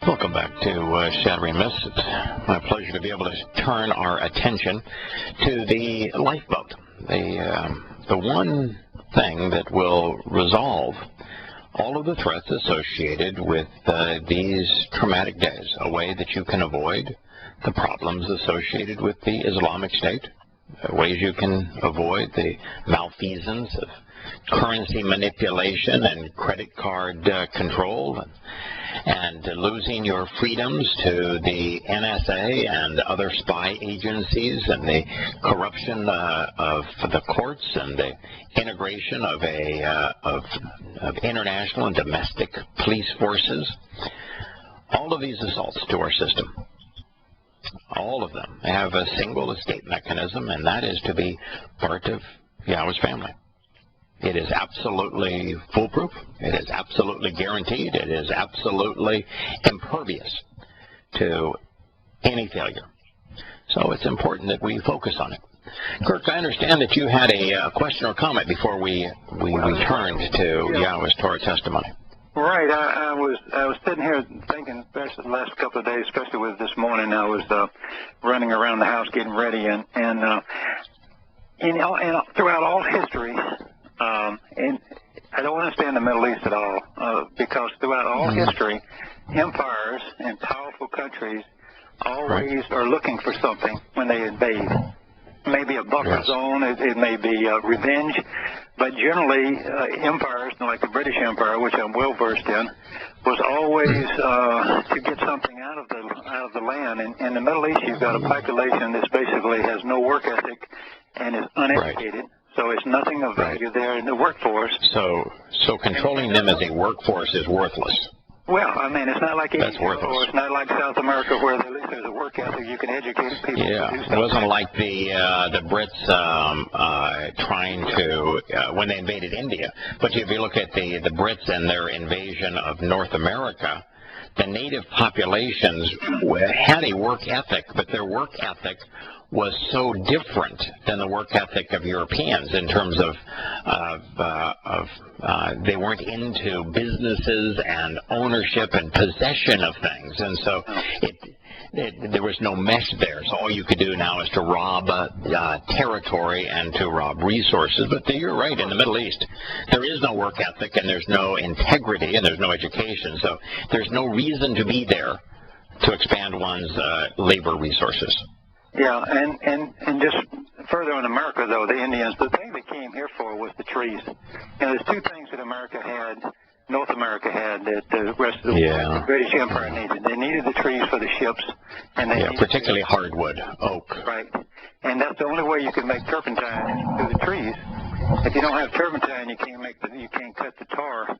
Welcome back to Shattering Myths. It's my pleasure to be able to turn our attention to the lifeboat, the one thing that will resolve all of the threats associated with these traumatic days, a way that you can avoid the problems associated with the Islamic State, ways you can avoid the malfeasance of currency manipulation and credit card control, and losing your freedoms to the NSA and other spy agencies, and the corruption of the courts, and the integration of international and domestic police forces. All of these assaults to our system, all of them have a single escape mechanism, and that is to be part of Yahowah's family. It is absolutely foolproof. It is absolutely guaranteed. It is absolutely impervious to any failure. So it's important that we focus on it. Kirk, I understand that you had a question or comment before we turned to Yahowah's Torah testimony. Right. I was sitting here thinking, especially the last couple of days, especially with this morning, I was running around the house getting ready, and throughout all history. And I don't understand the Middle East at all, because throughout all history, empires and powerful countries always are looking for something when they invade. Maybe a buffer zone, it may be revenge, but generally empires, like the British Empire, which I'm well versed in, was always to get something out of the land. And in the Middle East, you've got a population that basically has no work ethic and is uneducated. Right. So it's nothing of value there in the workforce. So controlling them as a workforce is worthless. Well, I mean, it's not like Asia, or it's not like South America, where at least there's a work ethic. You can educate people to do something. It wasn't like the Brits trying to when they invaded India. But if you look at the Brits and their invasion of North America, the native populations had a work ethic, but their work ethic was so different than the work ethic of Europeans in terms of they weren't into businesses and ownership and possession of things, and so there was no mesh there. So all you could do now is to rob territory and to rob resources. But you're right, in the Middle East, there is no work ethic, and there's no integrity, and there's no education. So there's no reason to be there to expand one's labor resources. Yeah, and just further in America, though, the Indians, the thing they came here for was the trees. There's two things that North America had, that the rest of the British Empire needed. They needed the trees for the ships, and particularly hardwood, oak. Right, and that's the only way you can make turpentine through the trees. If you don't have turpentine, you can't cut the tar,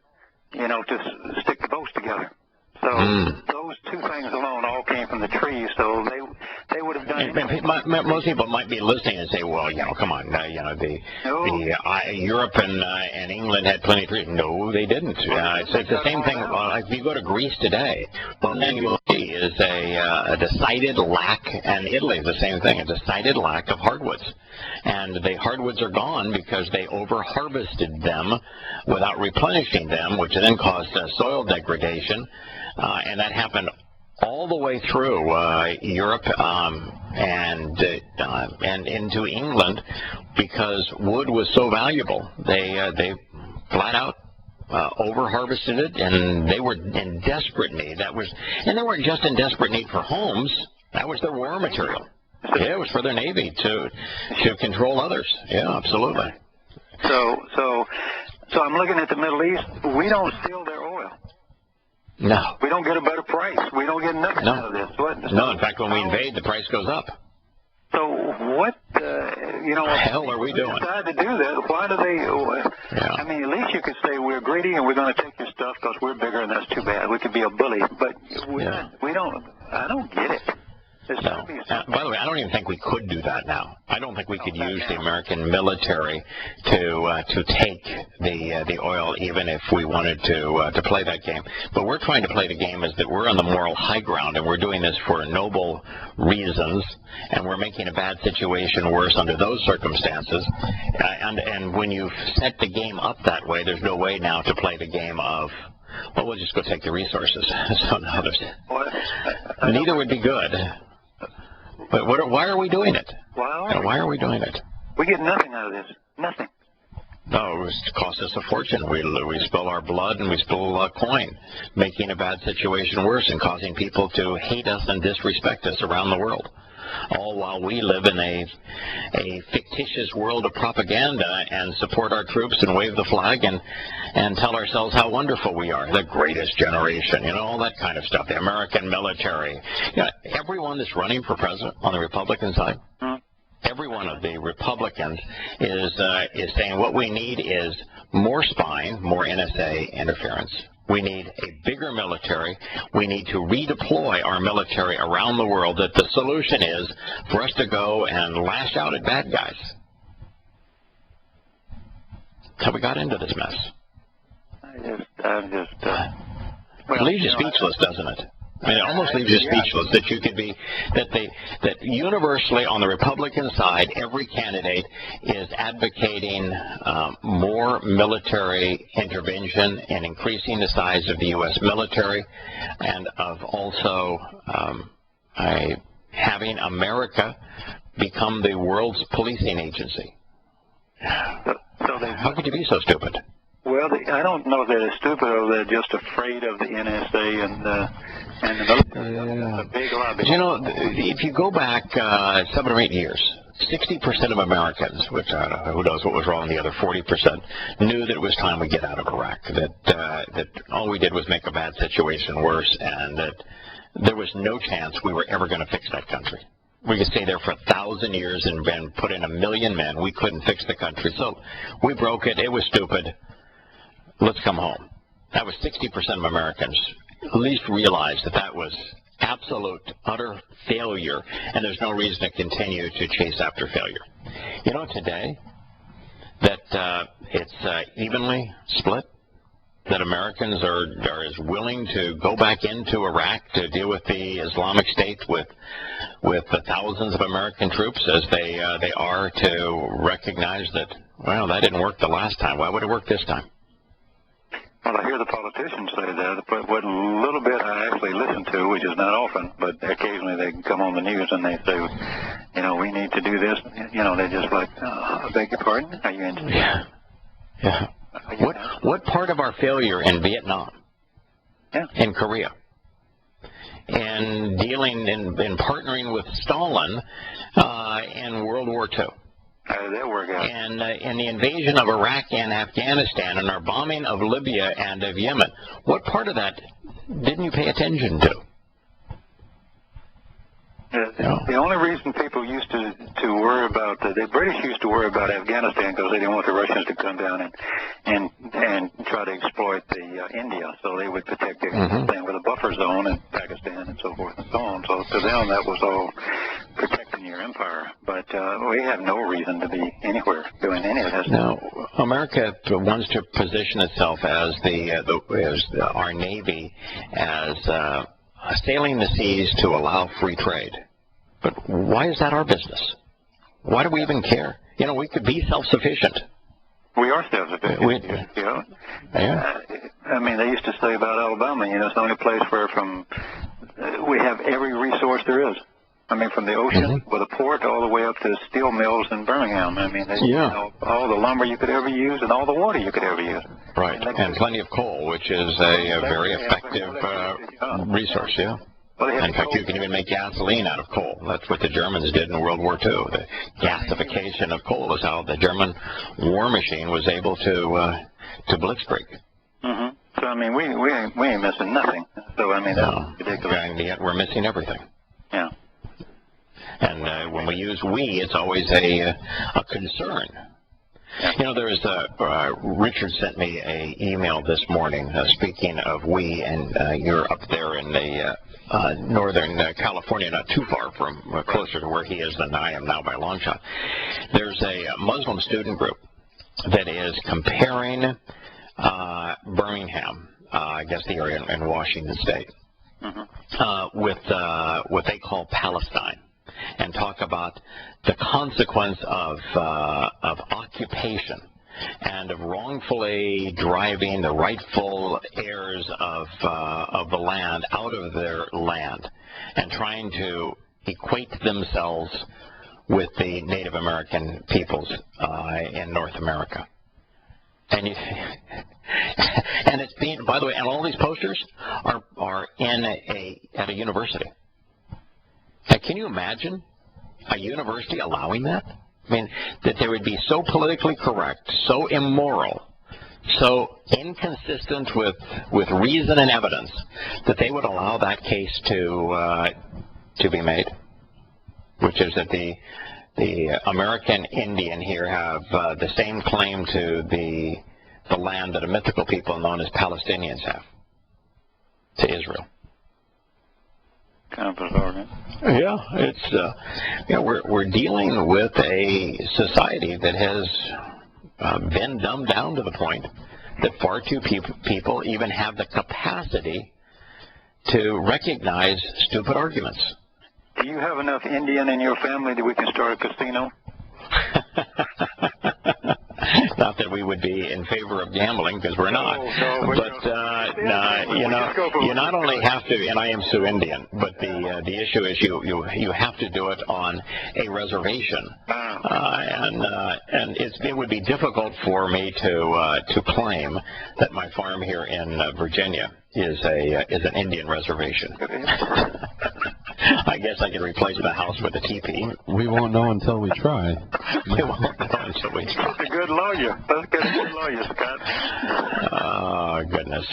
to stick the boats together. So those two things alone all came from the trees. So they would have done it. Most people might be listening and say, "Well, come on, Europe and England had plenty of trees." No, they didn't. It's the same thing. If you go to Greece today, one thing you will see is a decided lack, and Italy is the same thing, a decided lack of hardwoods. And the hardwoods are gone because they over-harvested them without replenishing them, which then caused soil degradation. And that happened all the way through Europe and into England, because wood was so valuable. They flat out over-harvested it, and they were in desperate need. And they weren't just in desperate need for homes. That was their war material. Yeah, it was for their navy to control others. Yeah, absolutely. So I'm looking at the Middle East. We don't steal their oil. No. We don't get a better price. We don't get nothing out of this. No, in fact, when we invade, the price goes up. So what, the hell are we doing? Decide to do that. Why do they? I mean, at least you could say we're greedy and we're going to take your stuff because we're bigger, and that's too bad. We could be a bully, but we don't. I don't get it. No. By the way, I don't even think we could do that now. I don't think we could use the American military to take the oil, even if we wanted to play that game. But we're trying to play the game is that we're on the moral high ground, and we're doing this for noble reasons, and we're making a bad situation worse under those circumstances. And when you set the game up that way, there's no way now to play the game of well, we'll just go take the resources. So now neither would be good. But why are we doing it? Why are we doing it? We get nothing out of this. Nothing. No, it costs us a fortune. We spill our blood and we spill coin, making a bad situation worse and causing people to hate us and disrespect us around the world. All while we live in a fictitious world of propaganda and support our troops and wave the flag and tell ourselves how wonderful we are, the greatest generation, all that kind of stuff, the American military. Everyone that's running for president on the Republican side, every one of the Republicans is saying what we need is more spying, more NSA interference. We need a bigger military. We need to redeploy our military around the world. That the solution is for us to go and lash out at bad guys. So we got into this mess. It leaves you speechless, doesn't it? I mean, it almost leaves you speechless that you could be, that universally on the Republican side, every candidate is advocating more military intervention and increasing the size of the U.S. military, and of also having America become the world's policing agency. How could you be so stupid? Well, I don't know if they're stupid or they're just afraid of the NSA and the military. That's a big lobby. If you go back 7 or 8 years, 60% of Americans, which who knows what was wrong, the other 40%, knew that it was time we get out of Iraq, that all we did was make a bad situation worse, and that there was no chance we were ever going to fix that country. We could stay there for 1,000 years and been put in 1 million men. We couldn't fix the country. So we broke it. It was stupid. Let's come home. That was 60% of Americans at least realized that was absolute, utter failure, and there's no reason to continue to chase after failure. Today, that it's evenly split, that Americans are as willing to go back into Iraq to deal with the Islamic State with the thousands of American troops as they are to recognize that, well, that didn't work the last time. Why would it work this time? Well, I hear the politicians say that, but what little bit I actually listen to, which is not often, but occasionally they come on the news and they say, we need to do this. They're just like, I beg your pardon? Are you interested? Yeah. What part of our failure in Vietnam, in Korea, and dealing in partnering with Stalin in World War II? That work out. And the invasion of Iraq and Afghanistan and our bombing of Libya and of Yemen, what part of that didn't you pay attention to? The only reason people used to worry about, the British used to worry about Afghanistan because they didn't want the Russians to come down and try to exploit the India, so they would protect Afghanistan with a buffer zone and Pakistan and so forth and so on. So to them that was all protecting your empire. But we have no reason to be anywhere doing any of this. Now, America wants to position itself as our Navy as sailing the seas to allow free trade. But why is that our business? Why do we even care? We could be self-sufficient. We are self-sufficient. I mean, they used to say about Alabama, it's the only place where we have every resource there is. I mean, from the ocean with a port all the way up to steel mills in Birmingham. I mean, all the lumber you could ever use and all the water you could ever use. Right, and plenty of coal, which is a very effective resource, In fact, you can even make gasoline out of coal. That's what the Germans did in World War II. The gasification of coal is how the German war machine was able to blitzkrieg. So, I mean, we ain't missing nothing. So, I mean, that's ridiculous. And yet we're missing everything. Yeah. And when we use we, it's always a concern. There was Richard sent me an email this morning, speaking of we, and you're up there in the northern California, not too far from, closer to where he is than I am now by a long shot. There's a Muslim student group that is comparing Birmingham, I guess the area in Washington State, with what they call Palestine, and talk about the consequence of occupation and of wrongfully driving the rightful heirs of the land out of their land and trying to equate themselves with the Native American peoples in North America. And and it's being, by the way, and all these posters are at a university. Can you imagine a university allowing that? I mean, that they would be so politically correct, so immoral, so inconsistent with reason and evidence that they would allow that case to be made, which is that the American Indian here have the same claim to the land that a mythical people known as Palestinians have to Israel. Kind of bizarre. Yeah, it's we're dealing with a society that has been dumbed down to the point that far too people even have the capacity to recognize stupid arguments. Do you have enough Indian in your family that we can start a casino? Not that we would be in favor of gambling, because we're not. But you not only have to, and I am Sioux Indian, but the issue is you have to do it on a reservation, and it would be difficult for me to claim that my farm here in Virginia is an Indian reservation. I guess I could replace the house with a teepee. We won't know until we try. We won't know until we try. That's a good lawyer. Let's get a good lawyer, Scott. Oh goodness,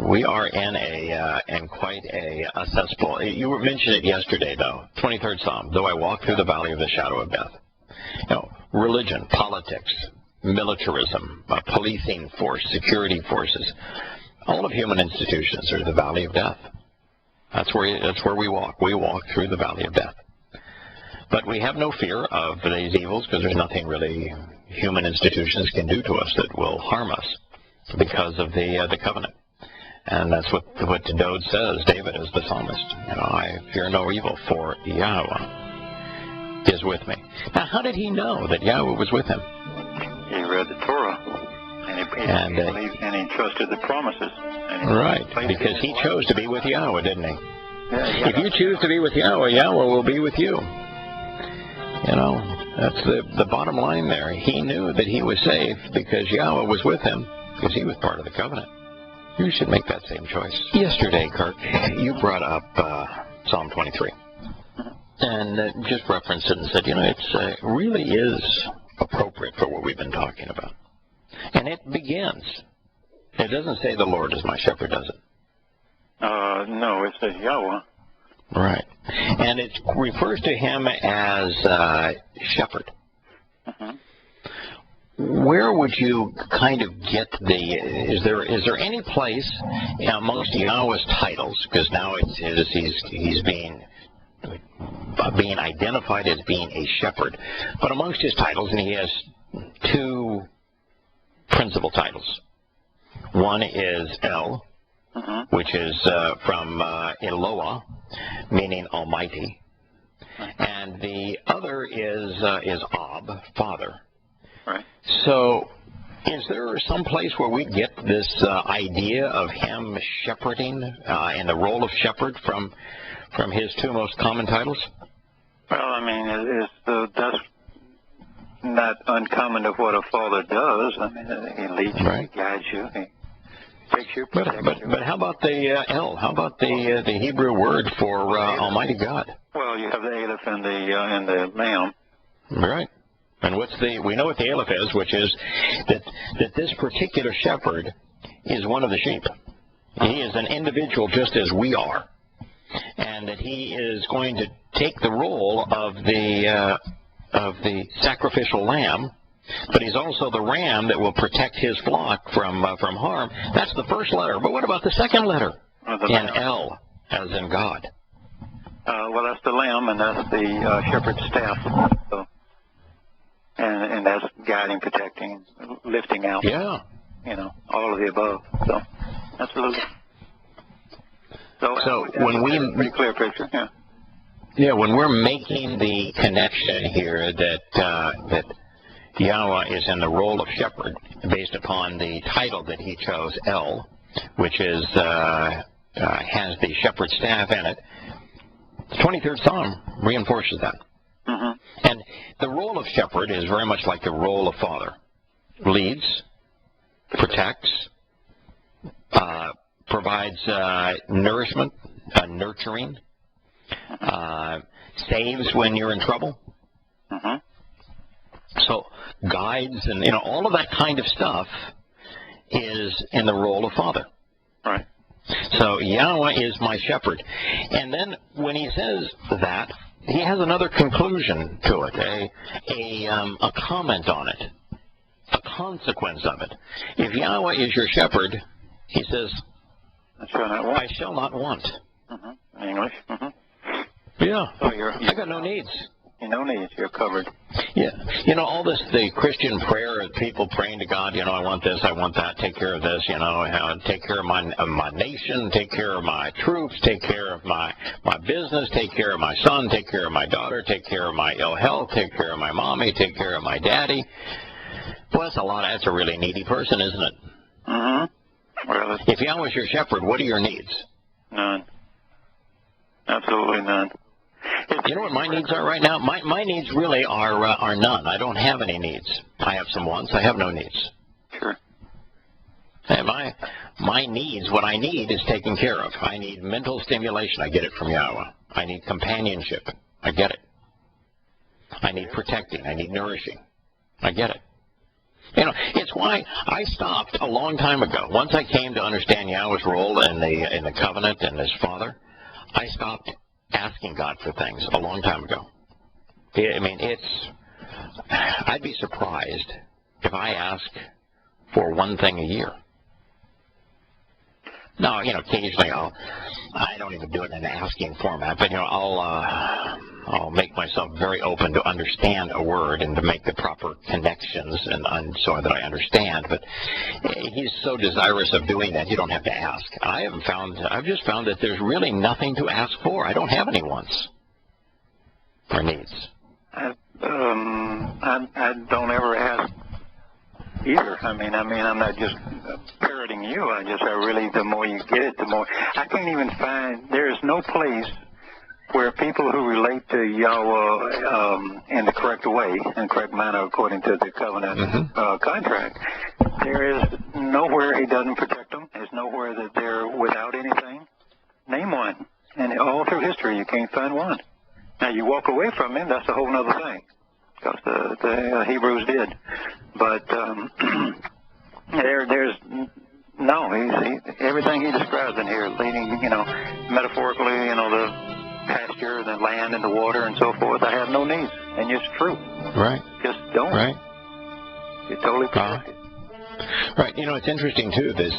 we are in quite a cesspool. You mentioned it yesterday, though. 23rd Psalm. Though I walk through the valley of the shadow of death. Religion, politics, militarism, policing force, security forces. All of human institutions are the valley of death. That's where we walk. We walk through the valley of death. But we have no fear of these evils, because there's nothing really human institutions can do to us that will harm us because of the covenant. And that's what Dode says. David is the psalmist. I fear no evil, for Yahowah is with me. Now, how did he know that Yahowah was with him? He read the Torah. And he believed and he trusted the promises. Right, because he chose to be with Yahowah, didn't he? Yeah. If you choose to be with Yahowah, Yahowah will be with you. That's the bottom line there. He knew that he was safe because Yahowah was with him, because he was part of the covenant. You should make that same choice. Yesterday, Kirk, you brought up Psalm 23. And just referenced it and said, it really is appropriate for what we've been talking about. And it begins. It doesn't say the Lord is my shepherd, does it? No, it says Yahowah. Right. And it refers to him as shepherd. Where would you kind of get is there any place amongst Yahowah's titles, because now he's being identified as being a shepherd, but amongst his titles, and he has two principal titles. One is El, which is from Eloah, meaning Almighty, and the other is Ab, Father. Right. So, is there some place where we get this idea of him shepherding in the role of shepherd from his two most common titles? Well, I mean, that's not uncommon of what a father does. I mean, he leads you, he guides you, he takes you, protects you. But how about the El? How about the Hebrew word for Almighty God? Well, you have the Aleph and the Lamb. Right. And we know what the Aleph is, which is that this particular shepherd is one of the sheep. He is an individual just as we are, and that he is going to take the role of the sacrificial lamb, but he's also the ram that will protect his flock from harm. That's the first letter. But what about the second letter? In El, as in God. Well, that's the lamb, and that's the shepherd's staff. So, and that's guiding, protecting, lifting out. Yeah. All of the above. So, absolutely. So when we pretty clear picture. Yeah. Yeah, when we're making the connection here that Yahowah is in the role of shepherd based upon the title that he chose, El, which is has the shepherd's staff in it. The 23rd Psalm reinforces that. Mm-hmm. And the role of shepherd is very much like the role of father. Leads, protects, provides nourishment, nurturing, saves when you're in trouble. Mm-hmm. So guides and, all of that kind of stuff is in the role of father. Right. So Yahowah is my shepherd. And then when he says that, he has another conclusion to it, a comment on it, a consequence of it. If Yahowah is your shepherd, he says, I shall not want. I shall not want. Mm-hmm. English. Mm-hmm. Yeah. So I got no needs. No needs. You're covered. Yeah. All this, the Christian prayer of people praying to God, I want this, I want that, take care of this, take care of my nation, take care of my troops, take care of my business, take care of my son, take care of my daughter, take care of my ill health, take care of my mommy, take care of my daddy. Well, that's a really needy person, isn't it? Mm-hmm. Well, if Yahweh's your shepherd, what are your needs? None. Absolutely none. You know what my needs are right now? My needs really are none. I don't have any needs. I have some wants. I have no needs. Sure. And my needs, what I need is taken care of. I need mental stimulation. I get it from Yahowah. I need companionship. I get it. I need protecting. I need nourishing. I get it. It's why I stopped a long time ago. Once I came to understand Yahweh's role in the covenant and as Father, I stopped asking God for things a long time ago. I'd be surprised if I ask for one thing a year. No, occasionally I don't even do it in an asking format, but I'll make myself very open to understand a word and to make the proper connections and so that I understand. But he's so desirous of doing that, you don't have to ask. I've just found that there's really nothing to ask for. I don't have any wants or needs. I don't ever ask either. I'm not just parroting you. The more you get it, the more. I can't even find, there is no place where people who relate to Yahowah in the correct way, in correct manner according to the covenant contract, there is nowhere he doesn't protect them. There's nowhere that they're without anything. Name one. And all through history, you can't find one. Now, you walk away from him, that's a whole other thing, because the Hebrews did. But there's no, everything he describes in here, leading, metaphorically, the pasture, the land, and the water, and so forth. I have no needs, and it's true. Right. Just don't. Right. You're totally protected. Right. It's interesting too. This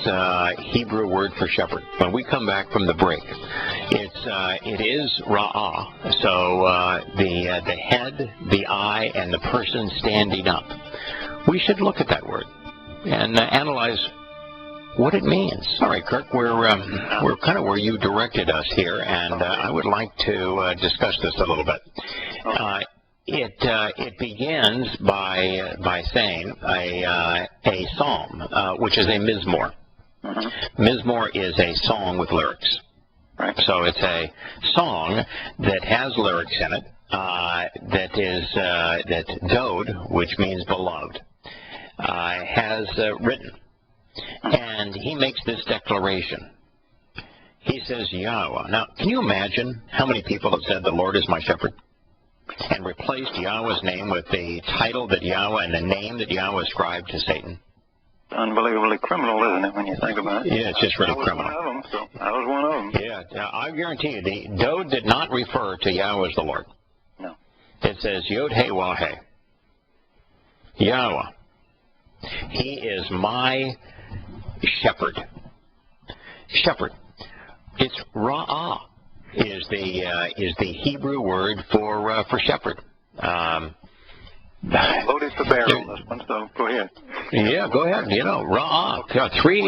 Hebrew word for shepherd. When we come back from the break, it is ra'ah. So the head, the eye, and the person standing up. We should look at that word and analyze what it means. All right, Kirk, we're kind of where you directed us here, and I would like to discuss this a little bit. It begins by saying a psalm, which is a mizmor. Mizmor is a song with lyrics. Right. So it's a song that has lyrics in it. That Dode, which means beloved, has written. And he makes this declaration. He says, Yahowah. Now, can you imagine how many people have said, the Lord is my shepherd, and replaced Yahweh's name with the title that Yahowah and the name that Yahowah ascribed to Satan? Unbelievably criminal, isn't it, when you think about it? Yeah, it's just really criminal. I was one of them. Yeah, I guarantee you, the Dode did not refer to Yahweh as the Lord. No. It says, Yod-Heh-Wah-Heh. Yahowah. He is my shepherd. Shepherd. It's ra'ah is the Hebrew word for shepherd. Loaded the barrel, this one, so go ahead. Yeah, go ahead. Ra'ah. Three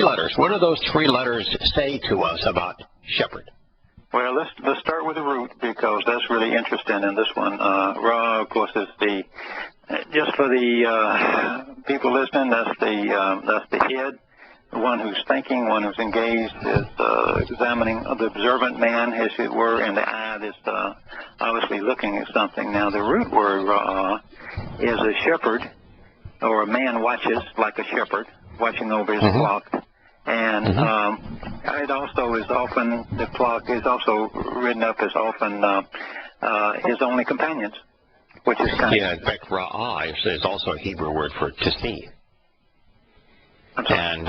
letters. What do those three letters say to us about shepherd? Well, let's start with the root, because that's really interesting in this one. Ra, of course, is the Just for the people listening, that's the head, the one who's thinking, one who's engaged, is examining the observant man, as it were, and the eye that's obviously looking at something. Now, the root word ra'ah is a shepherd, or a man watches like a shepherd, watching over his flock. And it also is often, the flock is also written up as often his only companions, which is kind of... in fact, ra'ah is also a Hebrew word for to see. And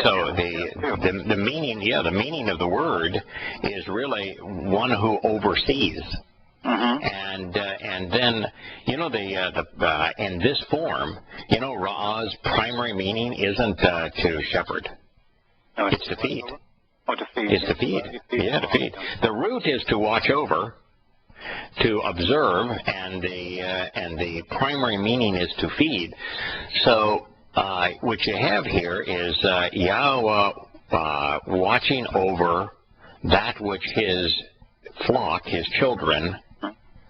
so the meaning, the meaning of the word is really one who oversees. And then, in this form, ra'ah's primary meaning isn't to shepherd. No, it's to feed. Oh, to feed. It's to feed. Yeah, to feed. The root is to watch over, to observe, and the primary meaning is to feed. So what you have here is Yahowah watching over that which his flock, his children,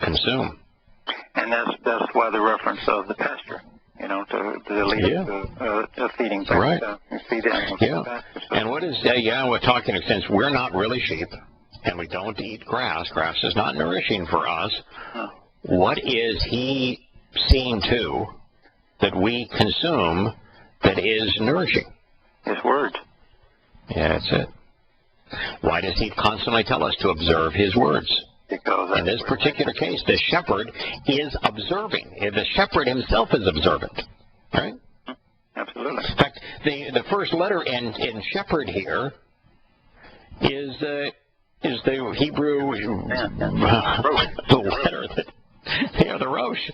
consume. And that's why the reference of the pasture, to the leader to feeding. Right. Feed animals. Yeah. And what is Yahowah talking about? Since we're not really sheep and we don't eat grass, grass is not nourishing for us, what is he seeing to that we consume that is nourishing? His words. Yeah, that's it. Why does he constantly tell us to observe his words? Because in this particular case, the shepherd is observing. The shepherd himself is observant, right? Absolutely. In fact, the first letter in shepherd here is the Hebrew the letter that the rosh.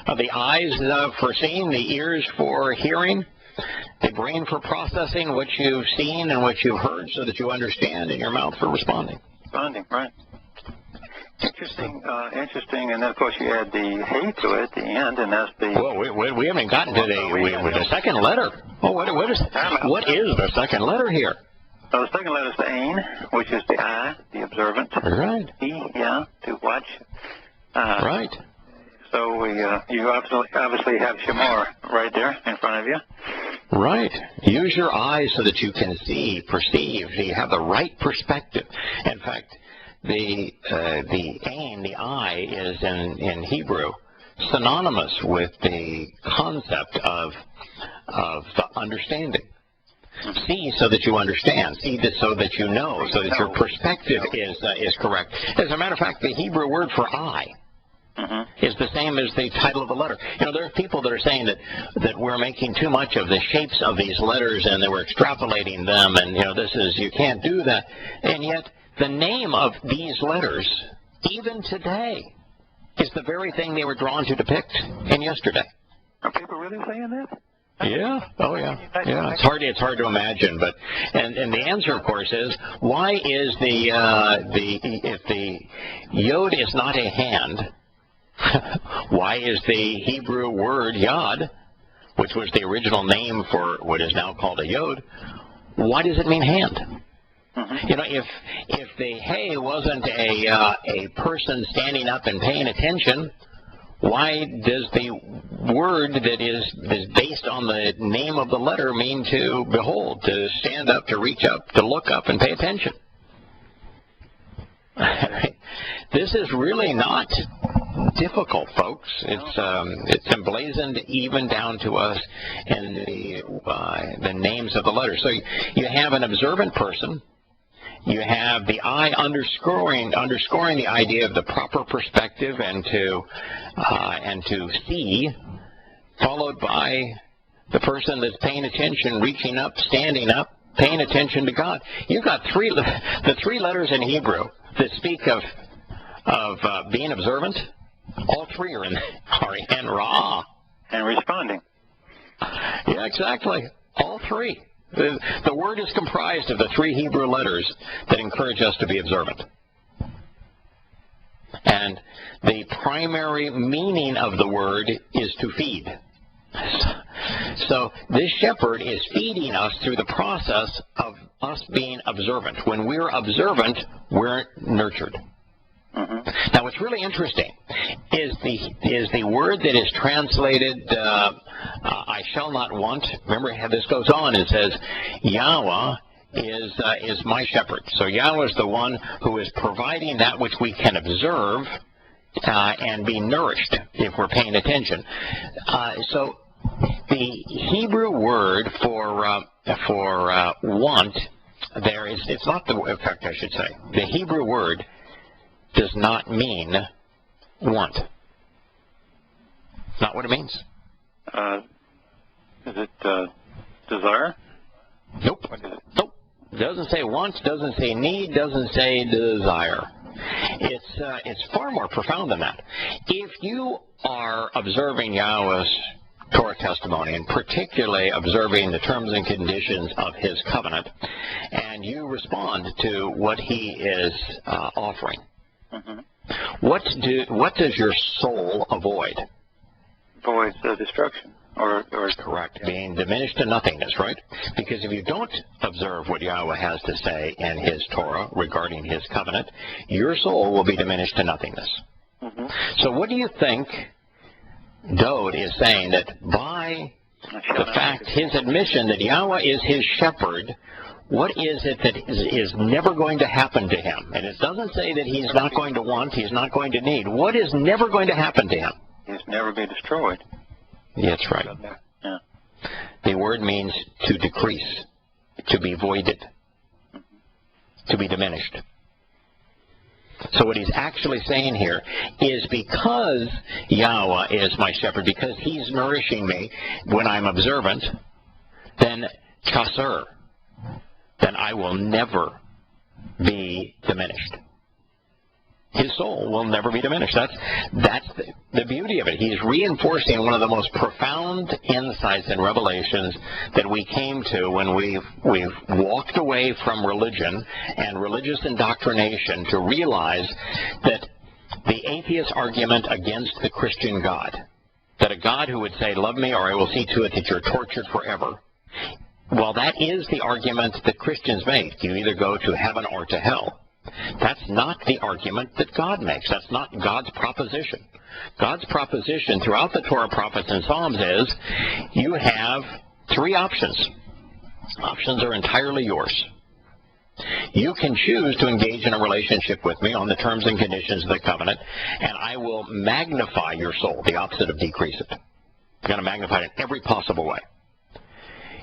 The eyes for seeing, the ears for hearing, the brain for processing what you've seen and what you've heard, so that you understand, and your mouth for responding. Responding, right. Interesting, and then of course you add the hey to it at the end, and that's the... Well, we haven't gotten to the second letter. Well, what is the second letter here? So the second letter is the ain, which is the eye, the observant. Right. To watch. Right. So you obviously have shamar right there in front of you. Right. Use your eyes so that you can see, perceive, so you have the right perspective. In fact, the ain, the eye, is in Hebrew synonymous with the concept of the understanding. See so that you understand. See so that you know, so that your perspective is correct. As a matter of fact, the Hebrew word for eye is the same as the title of the letter. There are people that are saying that we're making too much of the shapes of these letters and that we're extrapolating them, and you can't do that. And yet, the name of these letters, even today, is the very thing they were drawn to depict in yesterday. Are people really saying that? Yeah. Oh, yeah. Yeah. It's hard to imagine, but and the answer, of course, is why is if the yod is not a hand, why is the Hebrew word yod, which was the original name for what is now called a yod, why does it mean hand? If the hey wasn't a person standing up and paying attention, why does the word that is based on the name of the letter mean to behold, to stand up, to reach up, to look up and pay attention? This is really not difficult, folks. It's emblazoned even down to us in the names of the letters. So you have an observant person. You have the eye underscoring the idea of the proper perspective and to see, followed by the person that's paying attention, reaching up, standing up, paying attention to God. You've got the three letters in Hebrew that speak of being observant. All three are in Ra'ah. And responding. Yeah, exactly. All three. The word is comprised of the three Hebrew letters that encourage us to be observant. And the primary meaning of the word is to feed. So this shepherd is feeding us through the process of us being observant. When we're observant, we're nurtured. Now, what's really interesting is the word that is translated, I shall not want. Remember how this goes on. It says, Yahowah is my shepherd. So Yahowah is the one who is providing that which we can observe and be nourished if we're paying attention. So the Hebrew word for want there is, it's not the, in fact, I should say, the Hebrew word does not mean want. Not what it means. Is it desire? Nope. What is it? Nope. Doesn't say want, doesn't say need, doesn't say desire. It's far more profound than that. If you are observing Yahweh's Torah testimony, and particularly observing the terms and conditions of his covenant, and you respond to what he is offering, what does your soul avoid? Avoids destruction. Or correct, being diminished to nothingness, right? Because if you don't observe what Yahweh has to say in his Torah regarding his covenant, your soul will be diminished to nothingness. So what do you think Dode is saying, that by the fact, his admission that Yahweh is his shepherd, what is it that is never going to happen to him? And it doesn't say that he's not going to want, he's not going to need. What is never going to happen to him? He's never be destroyed. That's right. Yeah. The word means to decrease, to be voided, to be diminished. So what he's actually saying here is, because Yahweh is my shepherd, because he's nourishing me when I'm observant, then chaser, then I will never be diminished. His soul will never be diminished. That's the beauty of it. He's reinforcing one of the most profound insights and revelations that we came to when we've walked away from religion and religious indoctrination to realize that the atheist argument against the Christian God, that a God who would say, love me or I will see to it that you're tortured forever, well, that is the argument that Christians make. You either go to heaven or to hell. That's not the argument that God makes. That's not God's proposition. God's proposition throughout the Torah, prophets, and Psalms is you have three options. Options are entirely yours. You can choose to engage in a relationship with me on the terms and conditions of the covenant, and I will magnify your soul, the opposite of decrease it. I'm going to magnify it in every possible way.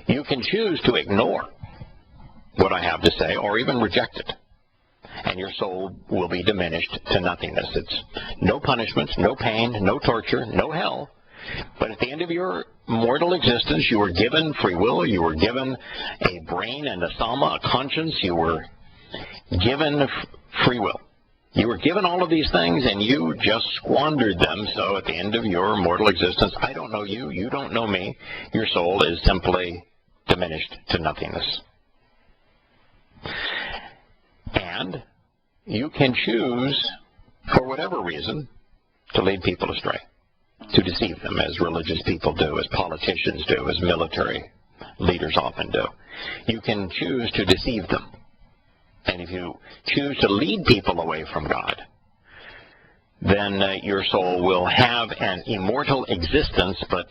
You can choose to ignore what I have to say or even reject it, and your soul will be diminished to nothingness. It's no punishment, no pain, no torture, no hell. But at the end of your mortal existence, you were given free will, you were given a brain and a sama, a conscience, you were given free will. You were given all of these things, and you just squandered them. So at the end of your mortal existence, I don't know you, you don't know me. Your soul is simply diminished to nothingness. And you can choose, for whatever reason, to lead people astray, to deceive them, as religious people do, as politicians do, as military leaders often do. You can choose to deceive them. And if you choose to lead people away from God, then your soul will have an immortal existence, but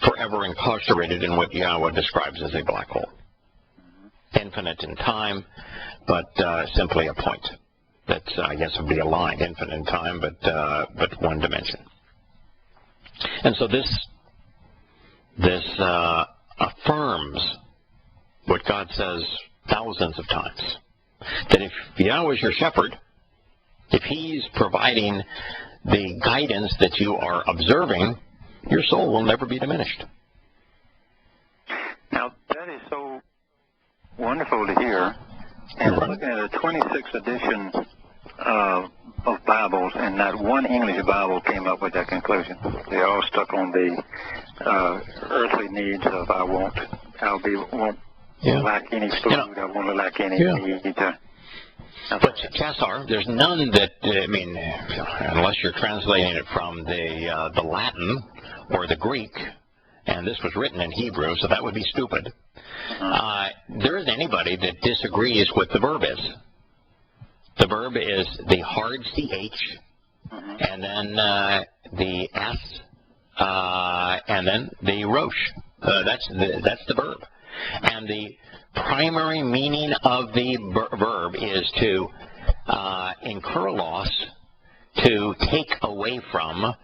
forever incarcerated in what Yahweh describes as a black hole. Infinite in time, but simply a point. That's, I guess, would be a line, infinite in time, but one dimension. And so this affirms what God says thousands of times, that if Yahweh is your shepherd, if he's providing the guidance that you are observing, your soul will never be diminished. Now, that is so wonderful to hear. And looking at the 26th edition of Bibles, and not one English Bible came up with that conclusion. They all stuck on the earthly needs of I won't lack any food, I won't lack any need. But Chassar, there's none that, unless you're translating it from the Latin or the Greek, and this was written in Hebrew, so that would be stupid. There isn't anybody that disagrees with the verb is. The verb is the hard CH, and then the S, and then the Rosh. That's the verb. And the primary meaning of the verb is to incur loss, to take away from,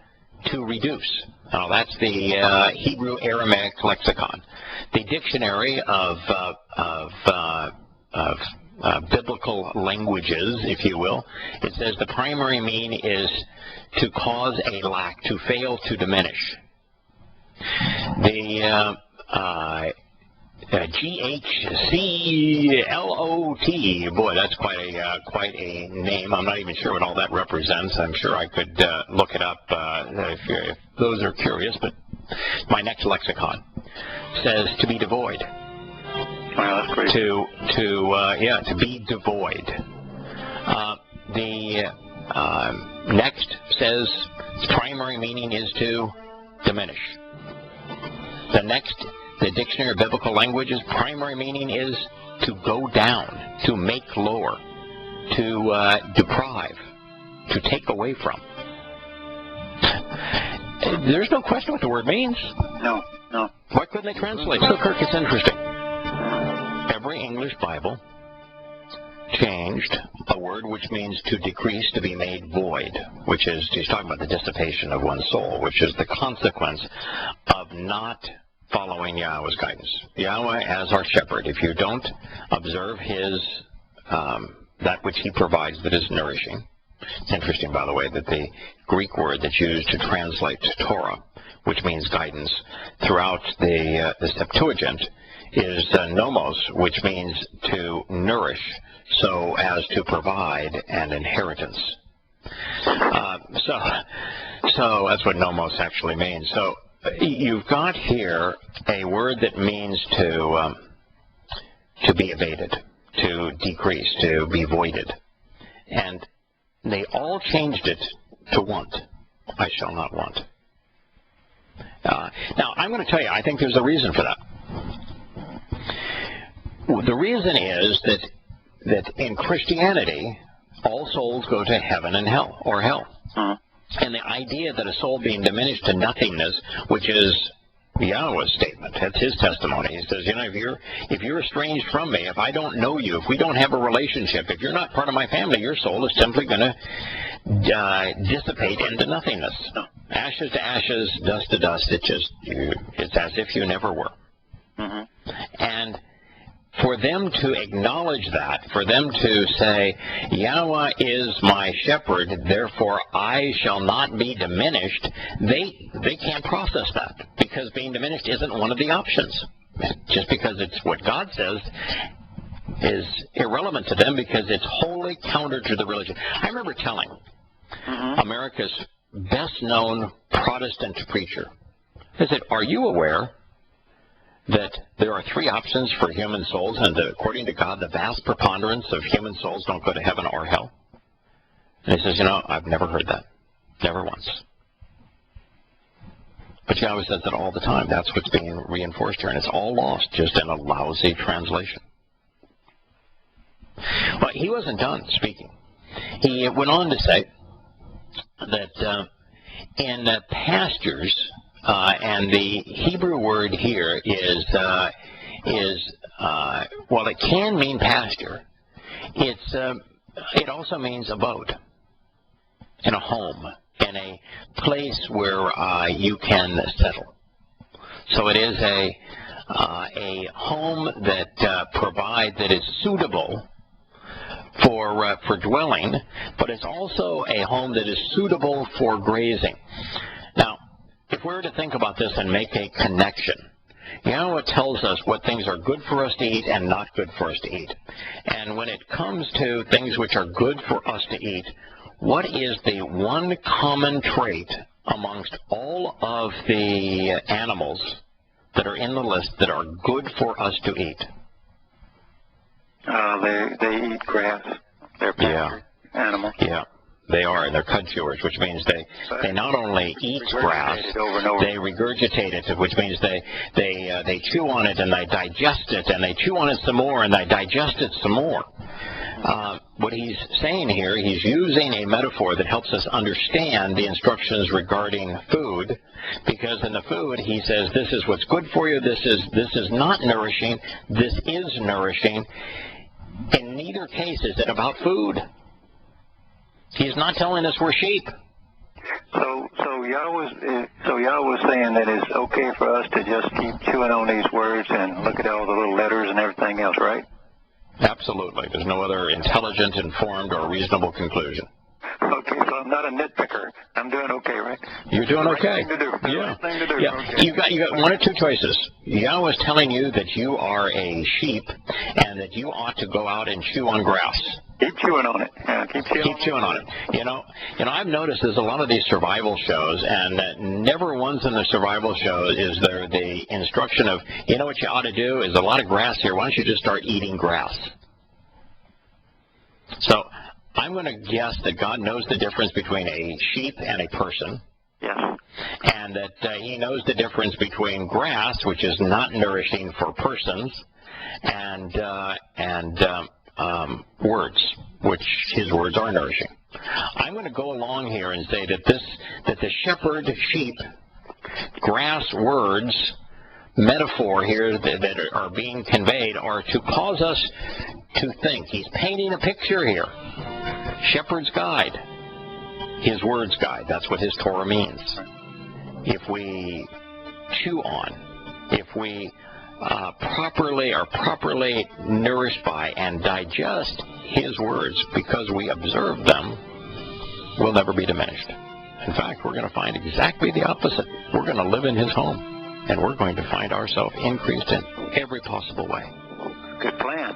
to reduce. Now, that's the Hebrew Aramaic lexicon. The dictionary of biblical languages, if you will, it says the primary meaning is to cause a lack, to fail, to diminish. The GHCLOT, boy, that's quite a name. I'm not even sure what all that represents. I'm sure I could look it up if those are curious, but my next lexicon says to be devoid. Wow, that's great. To be devoid. The next says its primary meaning is to diminish. The Dictionary of Biblical Languages, primary meaning is to go down, to make lower, to deprive, to take away from. There's no question what the word means. No. Why couldn't they translate? So, Kirk, it's interesting. Every English Bible changed a word which means to decrease, to be made void, which is, he's talking about the dissipation of one's soul, which is the consequence of not following Yahweh's guidance. Yahweh as our shepherd, if you don't observe his, that which he provides that is nourishing. It's interesting, by the way, that the Greek word that's used to translate Torah, which means guidance, throughout the Septuagint, is nomos, which means to nourish, so as to provide an inheritance. So that's what nomos actually means. So you've got here a word that means to be evaded, to decrease, to be voided. And they all changed it to want. I shall not want. Now, I'm going to tell you, I think there's a reason for that. The reason is that in Christianity, all souls go to heaven and hell, or hell. And the idea that a soul being diminished to nothingness, which is Yahweh's statement, that's his testimony. He says, if you're estranged from me, if I don't know you, if we don't have a relationship, if you're not part of my family, your soul is simply going to dissipate into nothingness. Ashes to ashes, dust to dust. It's as if you never were. And for them to acknowledge that, for them to say, Yahweh is my shepherd, therefore I shall not be diminished, they can't process that, because being diminished isn't one of the options. Just because it's what God says is irrelevant to them, because it's wholly counter to the religion. I remember telling America's best-known Protestant preacher, I said, are you aware that there are three options for human souls, and that according to God, the vast preponderance of human souls don't go to heaven or hell? And he says, I've never heard that. Never once. But Yahweh says that all the time. That's what's being reinforced here, and it's all lost just in a lousy translation. But he wasn't done speaking. He went on to say that in pastures, and the Hebrew word here is well, it can mean pasture. It also means abode, in a home, in a place where you can settle. So it is a home that provides, that is suitable for dwelling, but it's also a home that is suitable for grazing. Now, if we were to think about this and make a connection, Yahweh tells us what things are good for us to eat and not good for us to eat. And when it comes to things which are good for us to eat, what is the one common trait amongst all of the animals that are in the list that are good for us to eat? They eat grass. They're pasture animals. Yeah. They are, and they're cud chewers, which means they not only eat grass, they regurgitate it, which means they chew on it and they digest it, and they chew on it some more and they digest it some more. What he's saying here, he's using a metaphor that helps us understand the instructions regarding food, because in the food he says this is what's good for you, this is not nourishing, this is nourishing. In neither case is it about food. He's not telling us we're sheep. So Yahowah's saying that it's okay for us to just keep chewing on these words and look at all the little letters and everything else, right? Absolutely. There's no other intelligent, informed, or reasonable conclusion. Okay, so I'm not a nitpicker. I'm doing okay, right? You're doing okay. Right thing to do. Yeah. Right thing to do. Yeah. Okay. You got one of two choices. Yahweh is telling you that you are a sheep and that you ought to go out and chew on grass. Keep chewing on it. Yeah, keep chewing on it. You know, I've noticed there's a lot of these survival shows, and never once in the survival show is there the instruction of, you know what you ought to do is a lot of grass here. Why don't you just start eating grass? So I'm going to guess that God knows the difference between a sheep and a person. Yes. And that he knows the difference between grass, which is not nourishing for persons, and words, which his words are nourishing. I'm going to go along here and say that the shepherd, sheep, grass words metaphor here that are being conveyed are to cause us to think. He's painting a picture here. Shepherd's guide, his words guide. That's what his Torah means. If we chew on, if we are properly nourished by and digest his words because we observe them, we'll never be diminished. In fact, we're going to find exactly the opposite. We're going to live in his home, and we're going to find ourselves increased in every possible way. Good plan.